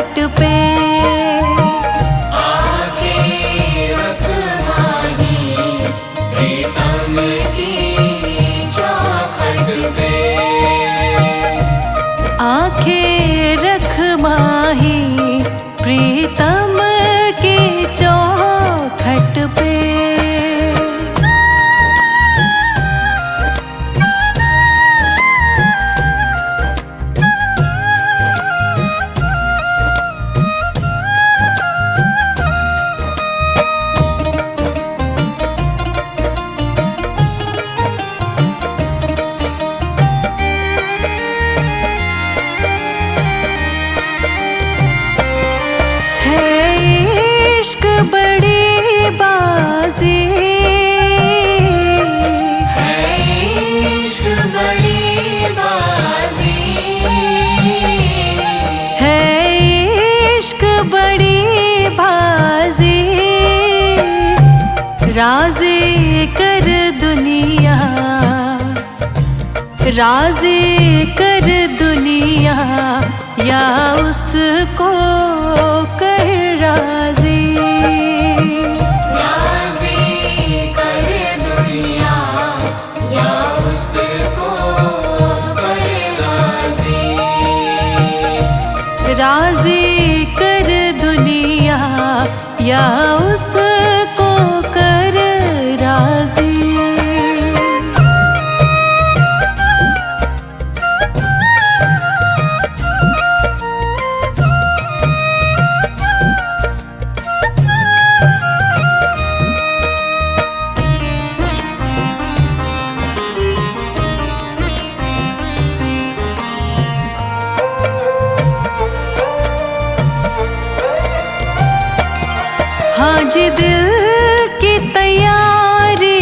चौखट पे। आंखें रख माही प्रीतम की चौखट पे। आंखें रख माही प्रीतम की चौखट पे। बड़ी बाजी है इश्क बड़ी बाजी। है इश्क बड़ी बाजी। राज़ी कर दुनिया, राज़ी कर दुनिया या उसको कर राज़ी। राज़ी कर दुनिया या उसको कर राज़ी। हाँ जी दिल की तैयारी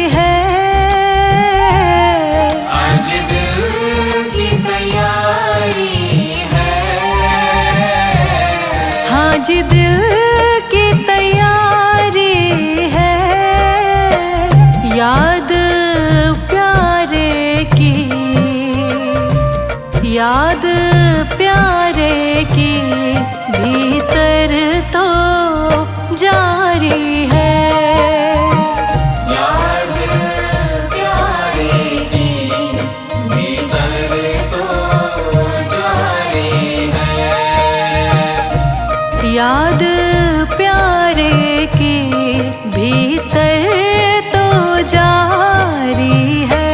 है। आज दिल की तैयारी है। हाँ जी दिल की तैयारी है। याद प्यारे की, याद प्यारे की भीतर तो जारी है। याद प्यारे की भीतर तो जारी है। याद प्यारे की भीतर तो जारी है।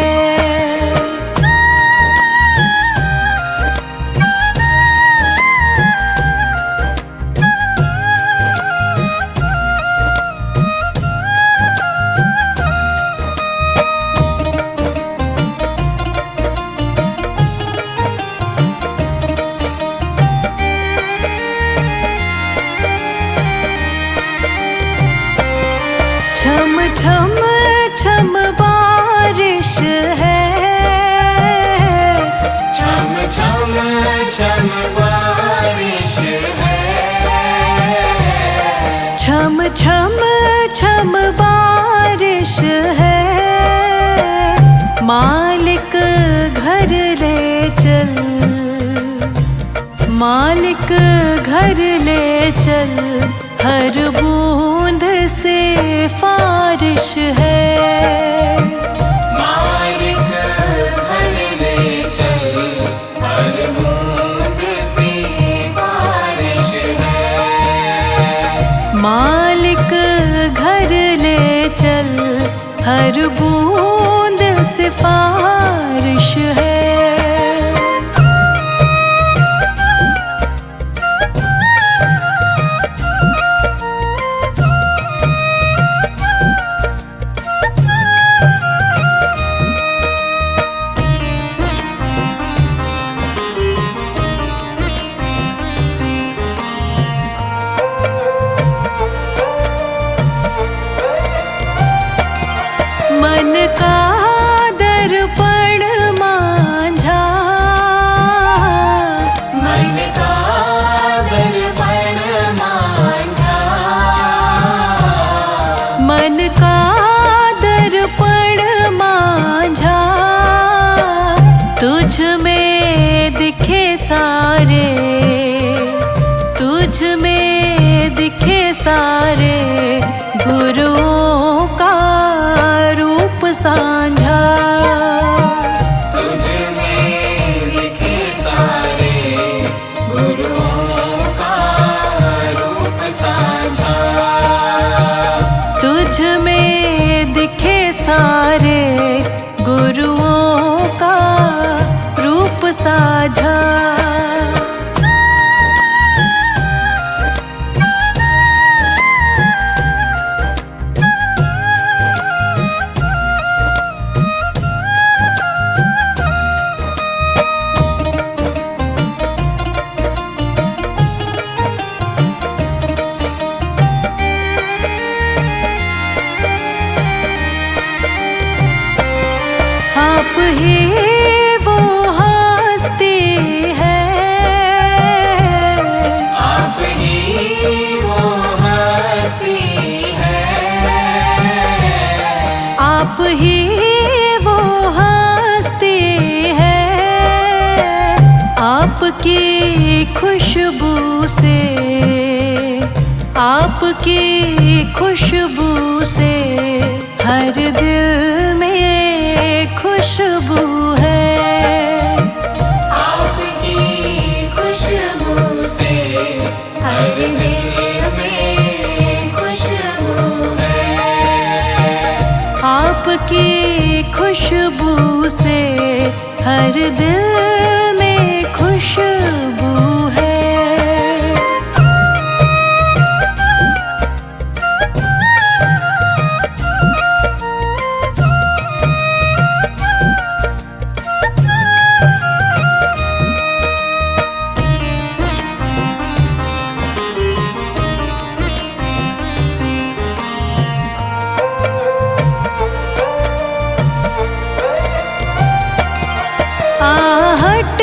छम छम छम बारिश है। छम छम छम बारिश है। छम छम छम बारिश है। मालिक घर ले चल, मालिक घर ले चल हर बूंद से फारिश है। मालिक घर ले चल हर बूंद से बारिश है। मालिक घर ले चल हर बूंद से फारिश है। मन का दर्पण मान तुझ में दिखे सारे गुरुओं का रूप साझा। तुझ में दिखे सारे गुरुओं का रूप साझा। तुझ में दिखे सारे गुरुओं का रूप साझा। आप ही वो हस्ती है, आप ही वो हस्ती है। आप ही वो हस्ती है। आपकी खुशबू से, आपकी खुशबू से हर दिल में खुशबू है। आपकी खुशबू से हर दिल में खुशबू है। आपकी खुशबू से हर दिल में खुशबू है। आहट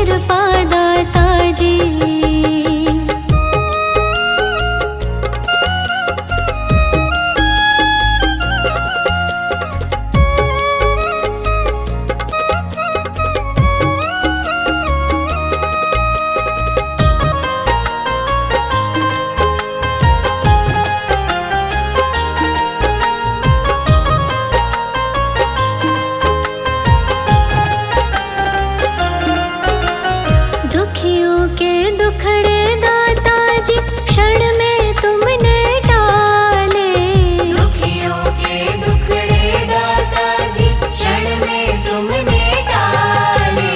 कृपा दाता जी। दुखियों के दुखड़े दाता जी क्षण में तुमने टाले। दुखियों के दुखड़े दाता जी क्षण में तुमने टाले।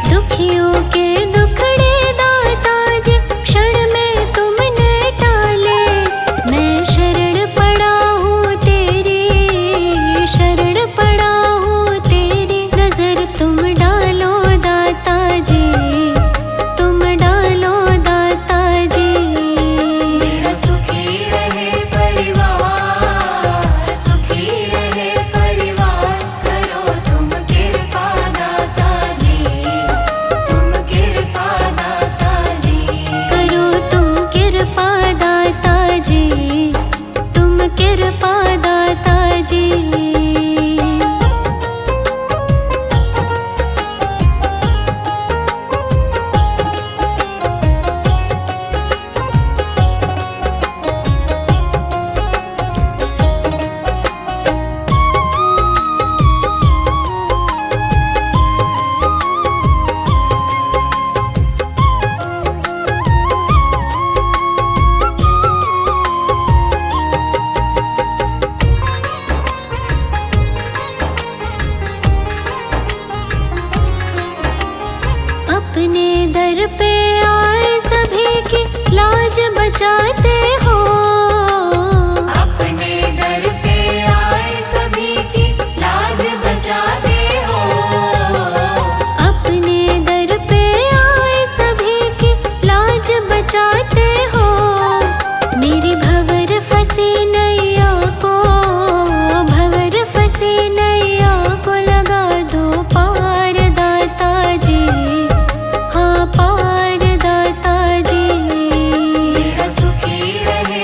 दुखियों के दुखड़े दाता जी क्षण में तुमने टाले। मैं शरण पड़ा हूँ तेरी, शरण पड़ा हूँ तेरी। नजर तुम डालो दाता जी, तुम डालो दाता जी। मेरा सुखी रहे परिवार, सुखी रहे परिवार। करो तुम कृपा दाता जी, तुम कृपा दाता जी। करो तुम कृपा दाता जी, तुम कृपा दाता जी। अपने दर पे आए सभी की लाज बचाते हो। अपने दर पे आए सभी की लाज बचाते हो। अपने दर पे आए सभी की लाज बचाते हो। मेरी भंवर फंसी नैया को, भंवर फंसी नैया को लगा दो पार दाता जी। हाँ पार दाता जी। मेरा सुखी रहे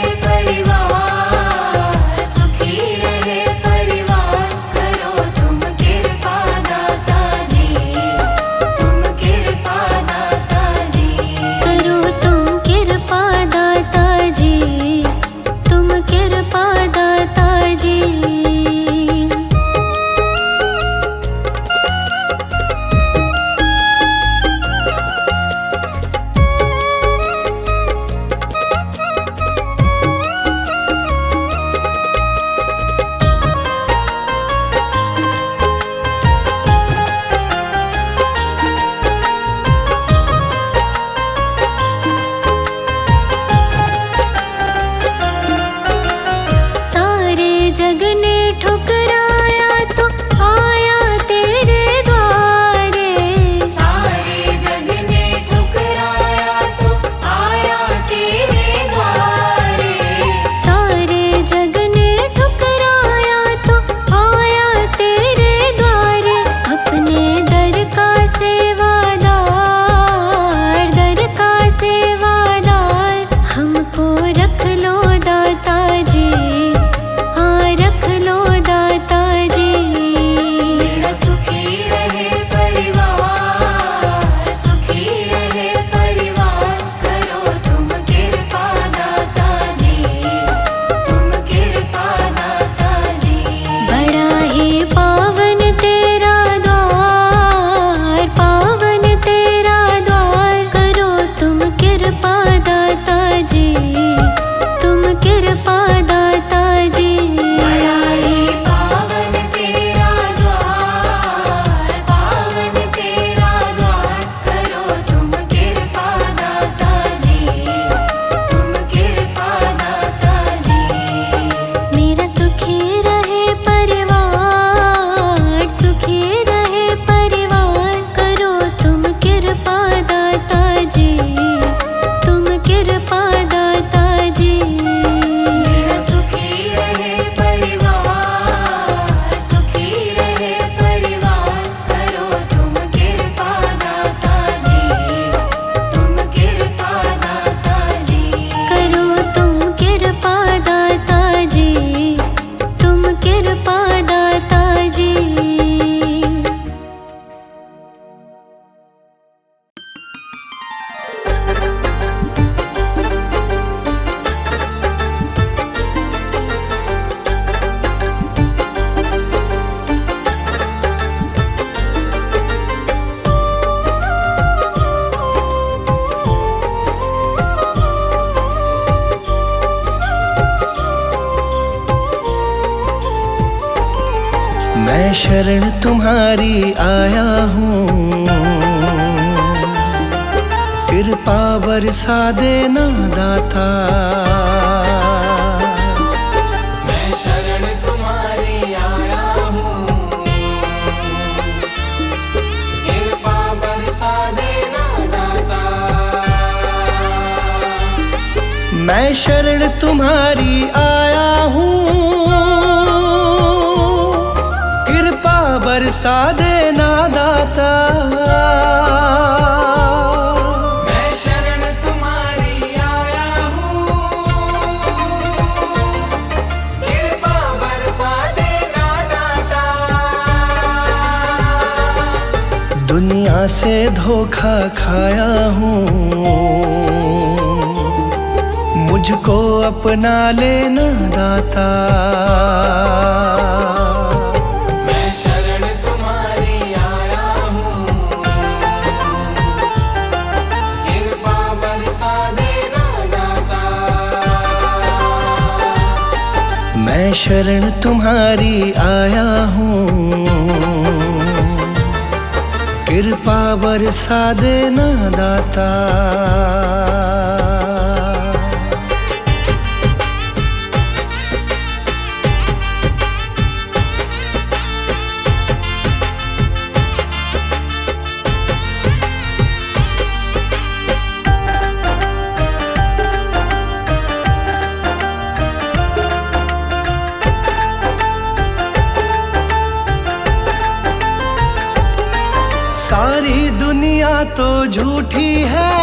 मैं शरण तुम्हारी आया हूँ, कृपा बरसा देना दाता। मैं शरण तुम्हारी आया हूँ, कृपा बरसा देना दाता। मैं शरण तुम्हारी आया हूँ, कृपा बरसा देना दाता। मैं शरण तुम्हारी आया हूँ, कृपा बरसा देना दाता। दुनिया से धोखा खाया हूँ, मुझको अपना लेना दाता। मैं शरण तुम्हारी आया हूँ, कृपा बरसा देना दाता। मैं शरण तुम्हारी आया हूँ, कृपा बरसा देना दाता। सारी दुनिया तो झूठी है,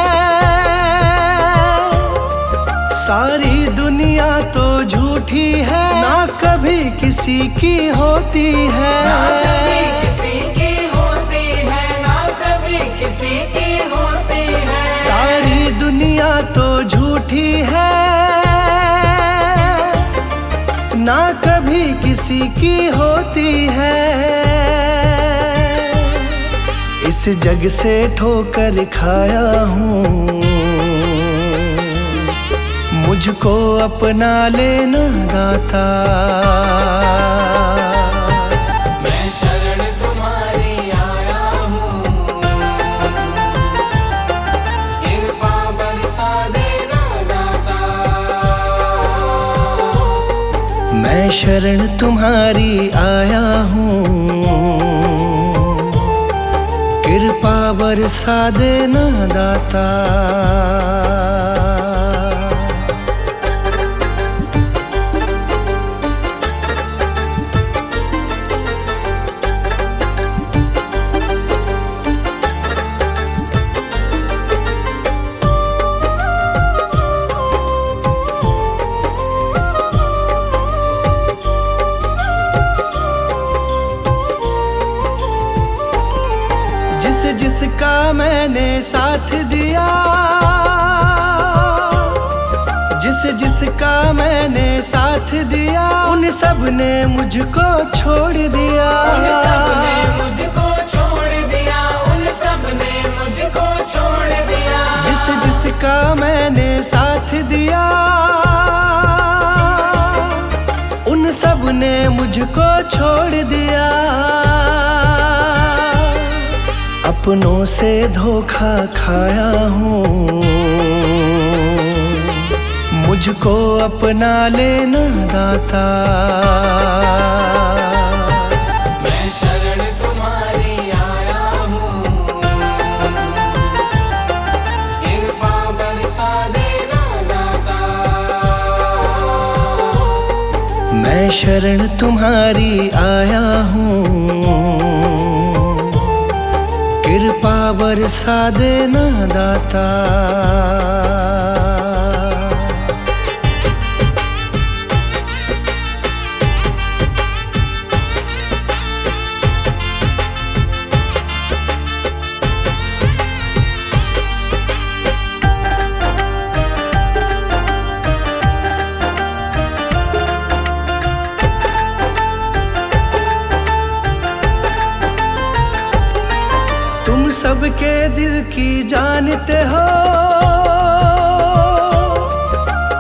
सारी दुनिया तो झूठी है, ना कभी किसी की होती है। ना कभी किसी की होती है, ना कभी किसी की होती है। सारी दुनिया तो झूठी है, ना कभी किसी की होती है। इस जग से ठोकर खाया हूँ, मुझको अपना लेना दाता। मैं शरण तुम्हारी आया हूँ, कृपा बरसा देना दाता। मैं शरण तुम्हारी आया हूँ, कृपा बरसा देना दाता। जिसका मैंने साथ दिया, जिसका मैंने साथ दिया, उन सब ने मुझको छोड़ दिया। उन सब ने मुझको छोड़ दिया, उन सब ने मुझको छोड़ दिया। जिसका मैंने साथ दिया, उन सब ने मुझको छोड़ दिया। अपनों से धोखा खाया हूँ, मुझको अपना लेना दाता। मैं शरण तुम्हारी आया हूँ, कृपा बरसा देना दाता। मैं शरण तुम्हारी आया हूँ, कृपा बरसा देना दाता। तुम सबके दिल की जानते हो,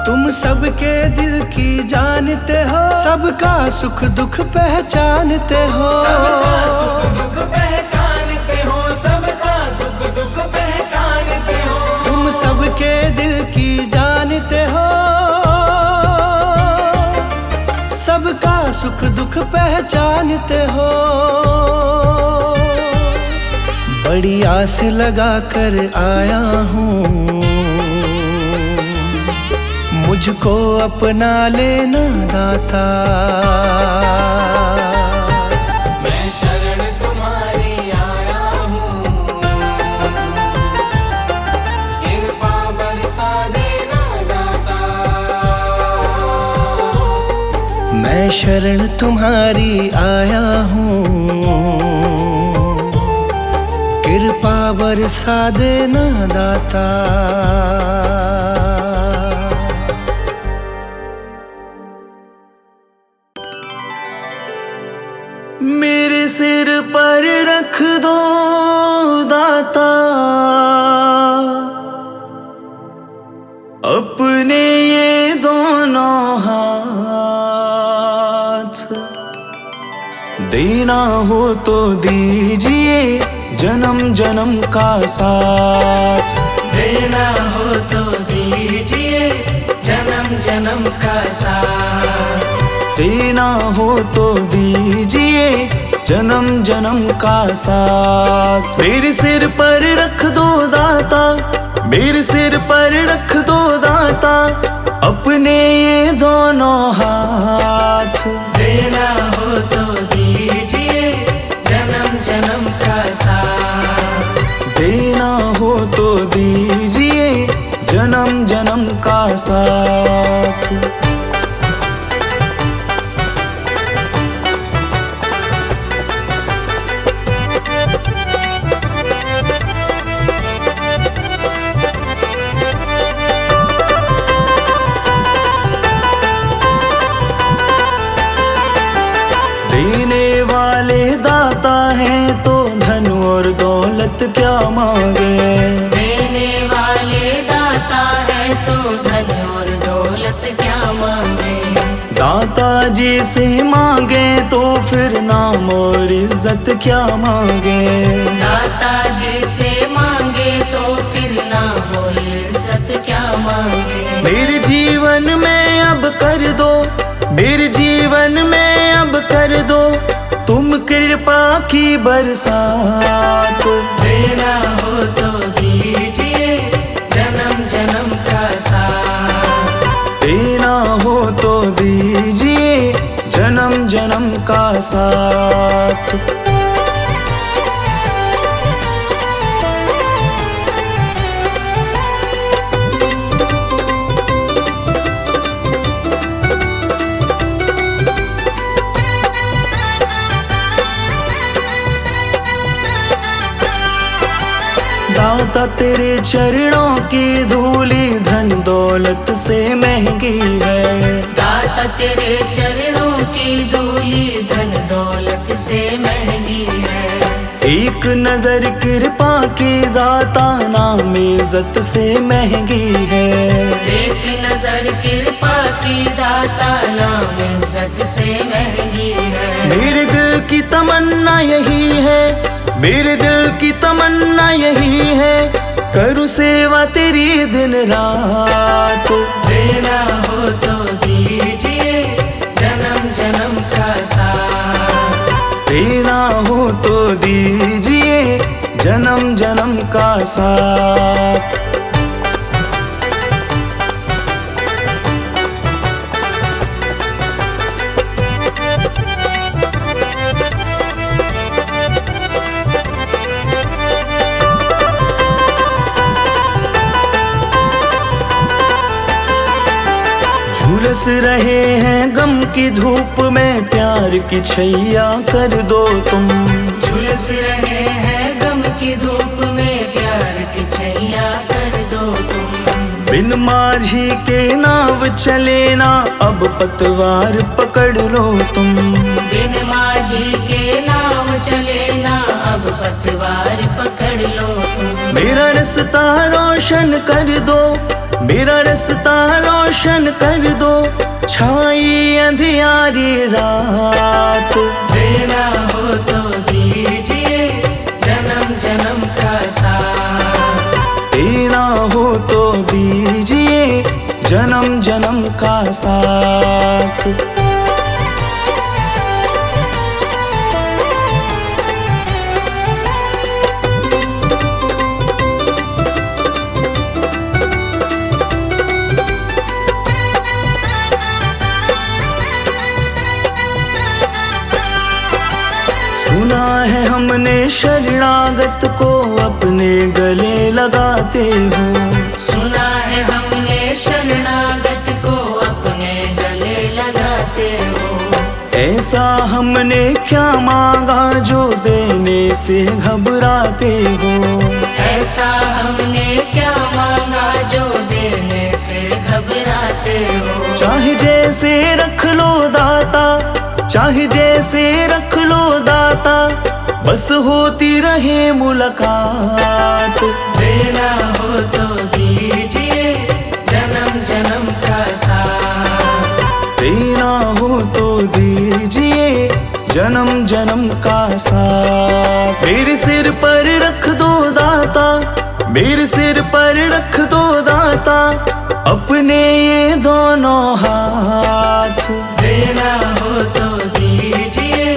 तुम सबके दिल की जानते जानते हो, सबका सुख दुख पहचानते हो। सबका सुख दुख पहचानते हो, सबका सुख दुख पहचानते हो। तुम सबके दिल की जानते हो, सबका सुख दुख पहचानते हो। बड़ी आस लगा कर आया हूँ, मुझको अपना लेना दाता। मैं शरण तुम्हारी आया हूँ, कृपा बरसा देना दाता। मैं शरण तुम्हारी आया हूँ, कृपा बरसा देना दाता। मेरे सिर पर रख दो दाता अपने ये दोनों हाथ। देना हो तो दीजिए जन्म जन्म का साथ। देना हो तो दीजिए जन्म जन्म का साथ। देना हो तो दीजिए जन्म जन्म का साथ। मेरे सिर पर रख दो दाता, मेरे सिर पर रख दो दाता अपने ये दोनों हाथ। देना हो तो दीजिए जन्म जन्म का साथ। देना हो तो दीजिए जन्म जन्म का साथ। देने वाले दाता हैं तो धन और दौलत क्या मांगे। देने वाले दाता है तो धन और दौलत क्या मांगे। दाता जी से मांगे तो फिर नाम और इज्जत क्या मांगे। दाता जी से मांगे तो फिर नाम और इज्जत क्या मांगे। मेरे जीवन में अब कर दो, मेरे जीवन में अब कर दो तुम कृपा की बरसात। देना हो तो दीजिए जन्म जन्म का साथ। देना हो तो दीजिए जन्म जन्म का साथ। दाता तेरे चरणों की धूली धन दौलत से महंगी है। दाता तेरे चरणों की धूली धन दौलत से महंगी है। एक नजर कृपा की दाता नाम इज्जत से महंगी है। एक नजर कृपा की दाता नाम इज्जत से महंगी है। मेरे दिल की तमन्ना यही है, मेरे दिल की तमन्ना यही है करूँ सेवा तेरी दिन रात। देना हो तो दीजिए जन्म जन्म का साथ। देना हो तो दीजिए जन्म जन्म का साथ। झुलस रहे हैं गम की धूप में प्यार की छैया कर दो तुम। झुलस रहे हैं गम की धूप में प्यार की छैया कर दो तुम। बिन माझी के नाव चले ना अब पतवार पकड़ लो तुम। बिन माझी के नाव चले ना अब पतवार पकड़ लो तुम। मेरा रास्ता रोशन कर दो, मेरा रास्ता रोशन कर दो, छाई अंधियारी रात। देना हो तो दीजिए जन्म जन्म का साथ, देना हो तो दीजिए जन्म जन्म का साथ। सुना है हमने शरणागत को अपने गले लगाते हो, सुना है हमने शरणागत को अपने गले लगाते हो। ऐसा हमने क्या मांगा जो देने से घबराते हो, ऐसा हमने क्या मांगा जो देने से घबराते हो। चाहे जैसे रख लो दाता, चाहे जैसे रख लो दाता, बस होती रहे मुलाकात। देना हो तो दीजिए जन्म जन्म का साथ, देना हो तो दीजिए जन्म जन्म का साथ। मेरे सिर पर रख दो दाता, मेरे सिर पर रख दो दाता, अपने ये दोनों हाथ। देना हो तो दीजिए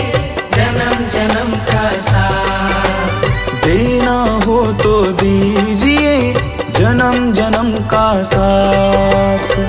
जन्म जन्म का साथ, देना हो तो दीजिए जन्म जन्म का साथ।